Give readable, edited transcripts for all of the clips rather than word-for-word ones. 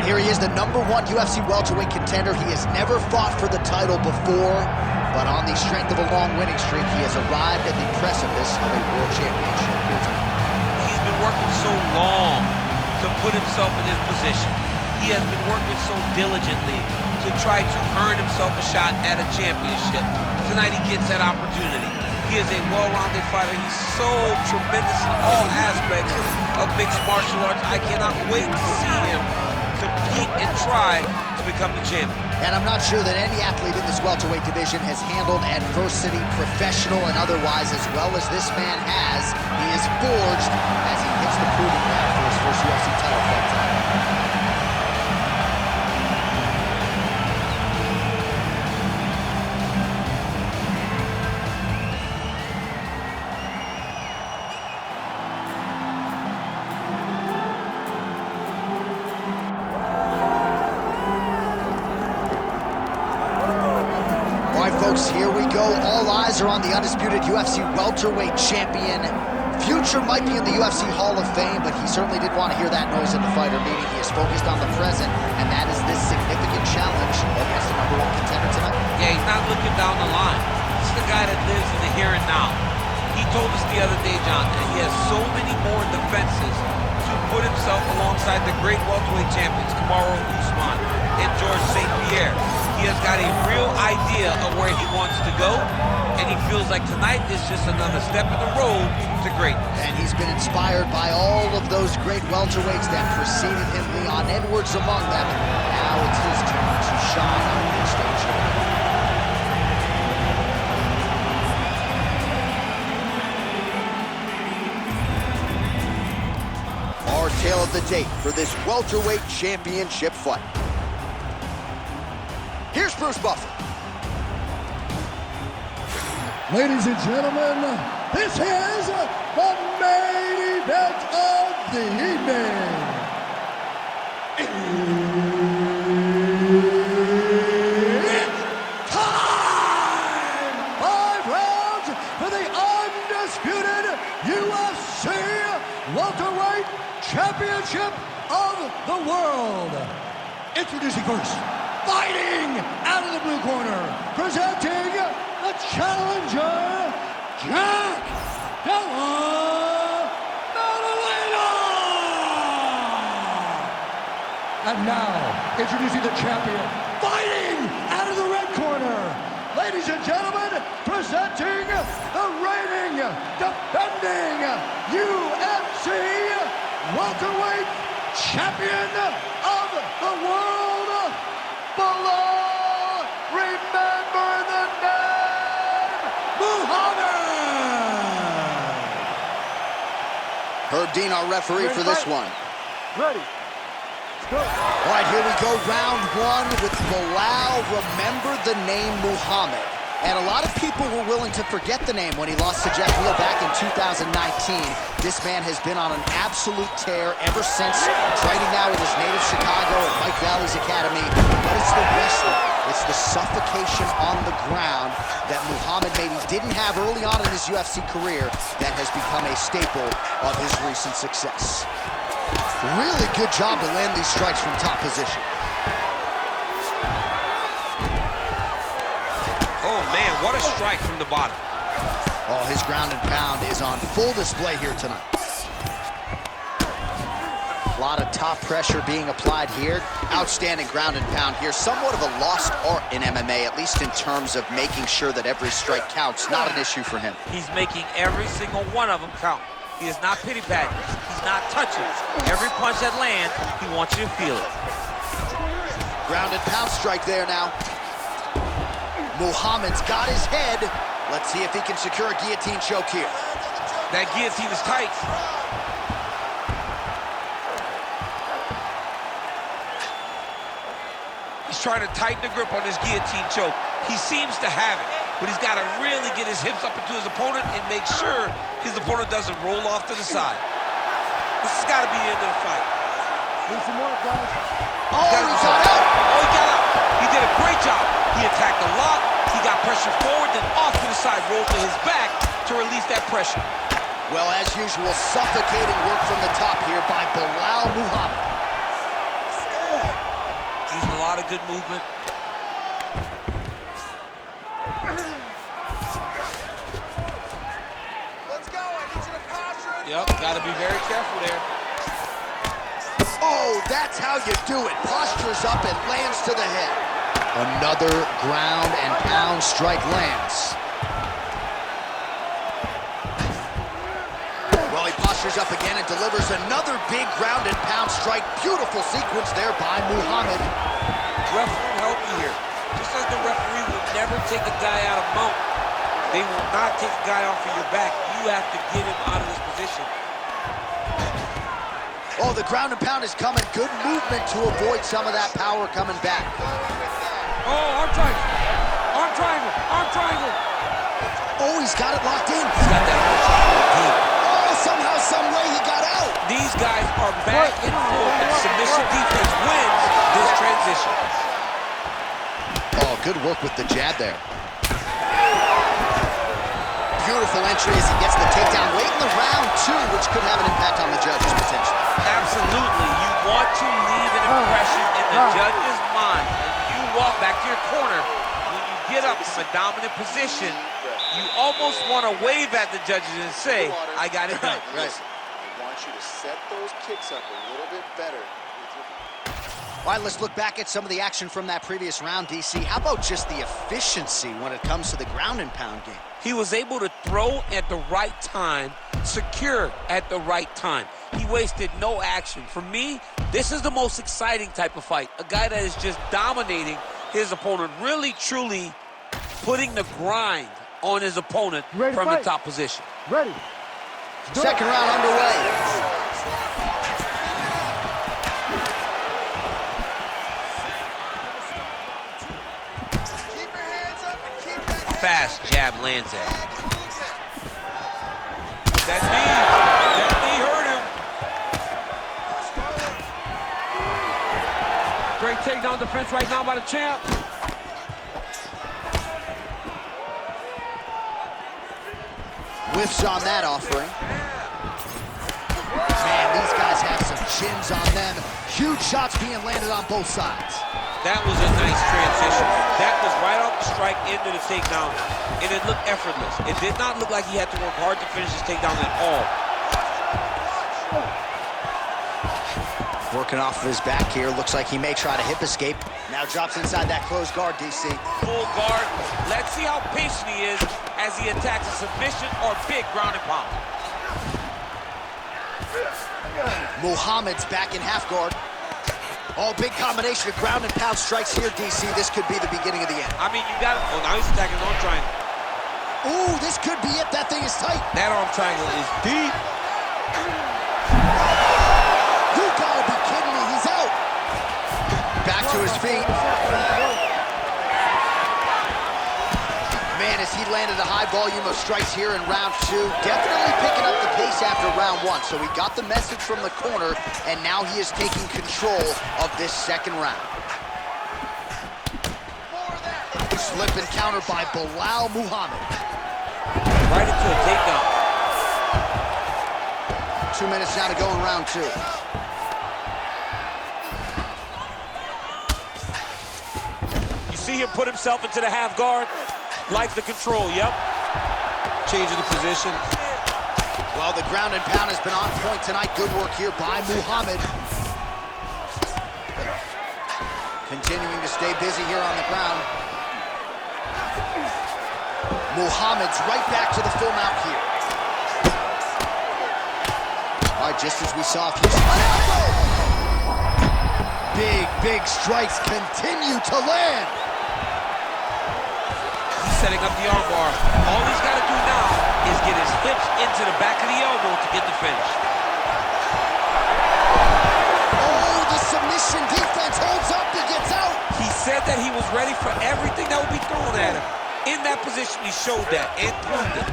Here he is, the #1 UFC welterweight contender. He has never fought for the title before, but on the strength of a long winning streak, he has arrived at the precipice of a world championship here tonight. He's been working so long to put himself in this position. He has been working so diligently to try to earn himself a shot at a championship. Tonight he gets that opportunity. He is a well-rounded fighter. He's so tremendous in all aspects of mixed martial arts. I cannot wait to see him compete and try to become the champion. And I'm not sure that any athlete in this welterweight division has handled adversity, professional and otherwise, as well as this man has. He is forged as he hits the proving ground for his first UFC title fight tonight. Folks, here we go. All eyes are on the undisputed UFC welterweight champion. Future might be in the UFC Hall of Fame, but he certainly didn't want to hear that noise in the fighter meeting. He is focused on the present, and that is this significant challenge against the #1 contender tonight. Yeah, he's not looking down the line. This is the guy that lives in the here and now. He told us the other day, John, that he has so many more defenses to put himself alongside the great welterweight champions, Kamaru Usman and George St. Pierre. He has got a real idea of where he wants to go, and he feels like tonight is just another step in the road to greatness. And he's been inspired by all of those great welterweights that preceded him, Leon Edwards among them. Now it's his turn to shine on the big stage here. Our tale of the tape for this welterweight championship fight. Here's Bruce Buffer. Ladies and gentlemen, this is the main event of the evening. It's time! 5 rounds for the undisputed UFC welterweight championship of the world. Introducing first, fighting out of the blue corner, presenting the challenger, Jack Della Maddalena! And now, introducing the champion, fighting out of the red corner, ladies and gentlemen, presenting the reigning, defending UFC welterweight champion of the world, Belal, remember the name, Muhammad! Herb Dean, our referee for this one. Ready. Go. All right, here we go, round 1 with Belal, remember the name Muhammad. And a lot of people were willing to forget the name when he lost to Jeff Neal back in 2019. This man has been on an absolute tear ever since, training now with his native Chicago at Mike Valley's Academy. But it's the wrestling, it's the suffocation on the ground that Muhammad maybe didn't have early on in his UFC career that has become a staple of his recent success. Really good job to land these strikes from top position. Oh man, what a strike from the bottom. Oh, his ground and pound is on full display here tonight. A lot of top pressure being applied here. Outstanding ground and pound here. Somewhat of a lost art in MMA, at least in terms of making sure that every strike counts. Not an issue for him. He's making every single one of them count. He is not pity-patting. He's not touching. Every punch that lands, he wants you to feel it. Ground and pound strike there now. Muhammad's got his head. Let's see if he can secure a guillotine choke here. That guillotine is tight. He's trying to tighten the grip on this guillotine choke. He seems to have it, but he's got to really get his hips up into his opponent and make sure his opponent doesn't roll off to the side. This has got to be the end of the fight. Need some more, guys. Oh, he got out. Oh, he got out. He did a great job. He attacked a lot. He got pressure forward, then off to the side, rolled to his back to release that pressure. Well, as usual, suffocating work from the top here by Belal Muhammad. good movement. Let's go. I need you to posture. Yep, got to be very careful there. Oh, that's how you do it. Postures up and lands to the head. Another ground and pound strike lands. Well, he postures up again and delivers another big ground and pound strike. Beautiful sequence there by Muhammad. Ref will help you here. Just as the referee will never take a guy out of mount, they will not take a guy off of your back. You have to get him out of this position. Oh, the ground and pound is coming. Good movement to avoid some of that power coming back. Oh, arm triangle. Arm triangle. Arm triangle. Oh, he's got it locked in. He's got that arm triangle deep. Oh, somehow, some way he got out. These guys are back in full, and submission defense wins this transition. Oh, good work with the jab there. Beautiful entry as he gets the takedown late in the round, too, which could have an impact on the judges potentially. Absolutely. You want to leave an impression in the judge's mind. And you walk back to your corner. When you get up from a dominant position, you almost want to wave at the judges and say, I got it done. Right. I want you to set those kicks up a little bit better. All right, let's look back at some of the action from that previous round, DC. How about just the efficiency when it comes to the ground and pound game? He was able to throw at the right time, secure at the right time. He wasted no action. For me, this is the most exciting type of fight. A guy that is just dominating his opponent, really, truly putting the grind on his opponent from the top position. Ready. Second round underway. Fast jab lands at him. That knee hurt him. Great takedown defense right now by the champ. Whiffs on that offering. Man, these guys have some chins on them. Huge shots being landed on both sides. That was a nice transition. That was right off the strike into the takedown, and it looked effortless. It did not look like he had to work hard to finish his takedown at all. Working off of his back here. Looks like he may try to hip escape. Now drops inside that closed guard, DC. Full guard. Let's see how patient he is as he attacks a submission or big ground and pound. Muhammad's back in half guard. Oh, big combination of ground and pound strikes here, DC. This could be the beginning of the end. I mean, you got it. Oh, now he's attacking his arm triangle. Ooh, this could be it. That thing is tight. That arm triangle is deep. You gotta be kidding me. He's out. Back to his feet. Man, as he landed a high volume of strikes here in round two, definitely picking up the pace after round one. So he got the message from the corner, and now he is taking control of this second round. Slip and counter by Belal Muhammad. Right into a takedown. 2 minutes now to go in round two. You see him put himself into the half guard. Like the control, yep. Changing the position. Well, the ground and pound has been on point tonight. Good work here by Muhammad. Continuing to stay busy here on the ground. Muhammad's right back to the full mount here. All right, just as we saw a few seconds ago. Big strikes continue to land. Setting up the armbar. All he's got to do now is get his hips into the back of the elbow to get the finish. Oh, the submission defense holds up. He gets out. He said that he was ready for everything that would be thrown at him. In that position, he showed that and proved it.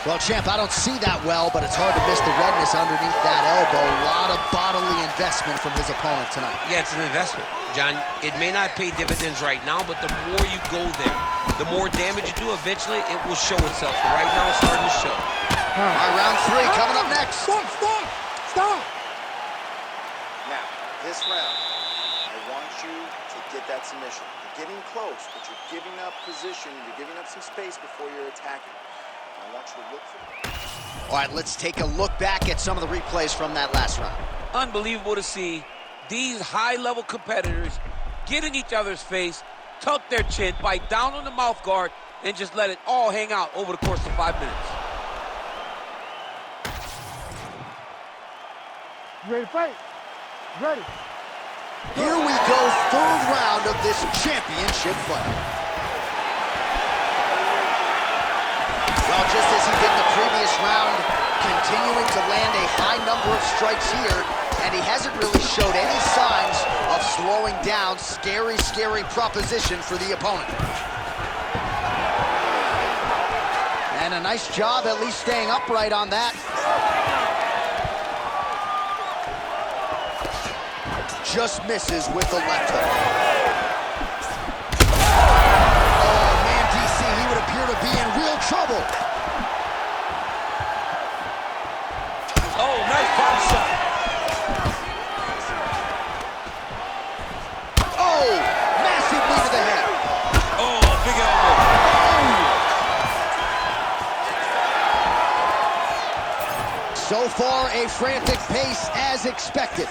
Well, champ, I don't see that well, but it's hard to miss the redness underneath that elbow. A lot of bodily investment from his opponent tonight. Yeah, it's an investment, John. It may not pay dividends right now, but the more you go there, the more damage you do, eventually it will show itself. But right now, it's starting to show. All right, round three coming up next. Stop! Now, this round, I want get that submission. You're getting close, but you're giving up position. You're giving up some space before you're attacking. I want you to look for it. All right, let's take a look back at some of the replays from that last round. Unbelievable to see these high-level competitors get in each other's face, tuck their chin, bite down on the mouth guard, and just let it all hang out over the course of 5 minutes. You ready to fight? Ready. Here we go, third round of this championship fight. Well, just as he did in the previous round, continuing to land a high number of strikes here, and he hasn't really showed any signs of slowing down. Scary, scary proposition for the opponent. And a nice job at least staying upright on that. Just misses with the left hook. Oh, man, DC, he would appear to be in real trouble. Oh, nice body shot. Oh, massive knee to the head. Oh, big elbow. So far, a frantic pace as expected.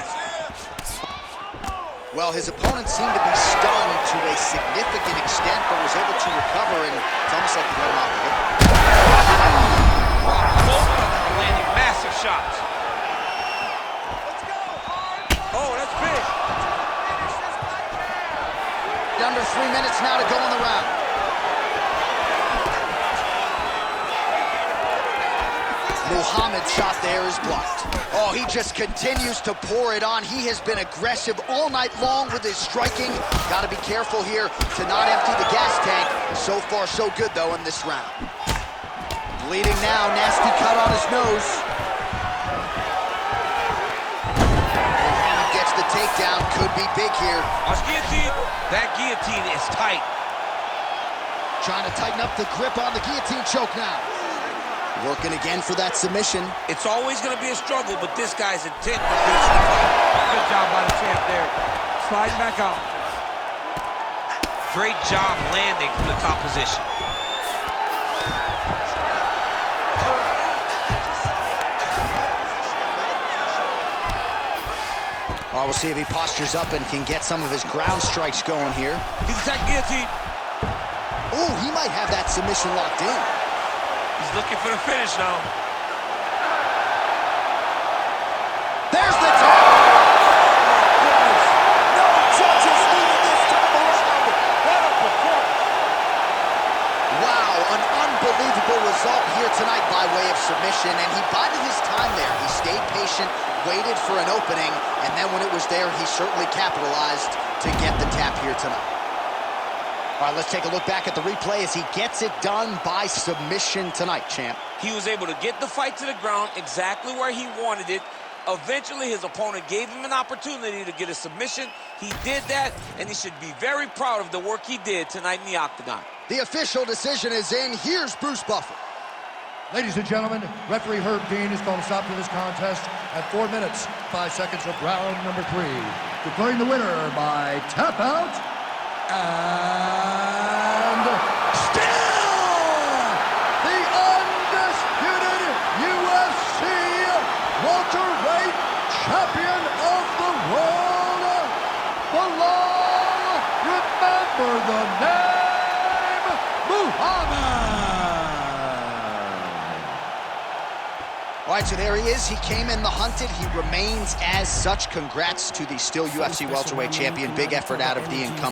Well, his opponent seemed to be stunned to a significant extent, but was able to recover, and it's almost like he let him off the hook. Both of them are landing massive shots. Oh, that's big. Under 3 minutes now to go in the round. Muhammad's shot there is blocked. Oh, he just continues to pour it on. He has been aggressive all night long with his striking. Got to be careful here to not empty the gas tank. So far, so good, though, in this round. Bleeding now, nasty cut on his nose. Muhammad gets the takedown, could be big here. Watch guillotine. That guillotine is tight. Trying to tighten up the grip on the guillotine choke now. Working again for that submission. It's always going to be a struggle, but this guy's intent on finishing the fight. Good job by the champ there. Sliding back out. Great job landing from the top position. Oh, we'll see if he postures up and can get some of his ground strikes going here. He's attacking guillotine. Oh, he might have that submission locked in. He's looking for the finish now. There's the tap! No judges needed this time around. What a performance. Wow, an unbelievable result here tonight by way of submission, and he bided his time there. He stayed patient, waited for an opening, and then when it was there, he certainly capitalized to get the tap here tonight. All right, let's take a look back at the replay as he gets it done by submission tonight, champ. He was able to get the fight to the ground exactly where he wanted it. Eventually, his opponent gave him an opportunity to get a submission. He did that, and he should be very proud of the work he did tonight in the octagon. The official decision is in. Here's Bruce Buffer. Ladies and gentlemen, referee Herb Dean is going to stop to this contest at 4 minutes, 5 seconds of round number 3. Declaring the winner by tap out. And still the undisputed UFC welterweight champion of the world, Belal, remember the name, Muhammad. All right, so there he is. He came in the hunted. He remains as such. Congrats to the still UFC welterweight champion. Big effort out of the incumbent.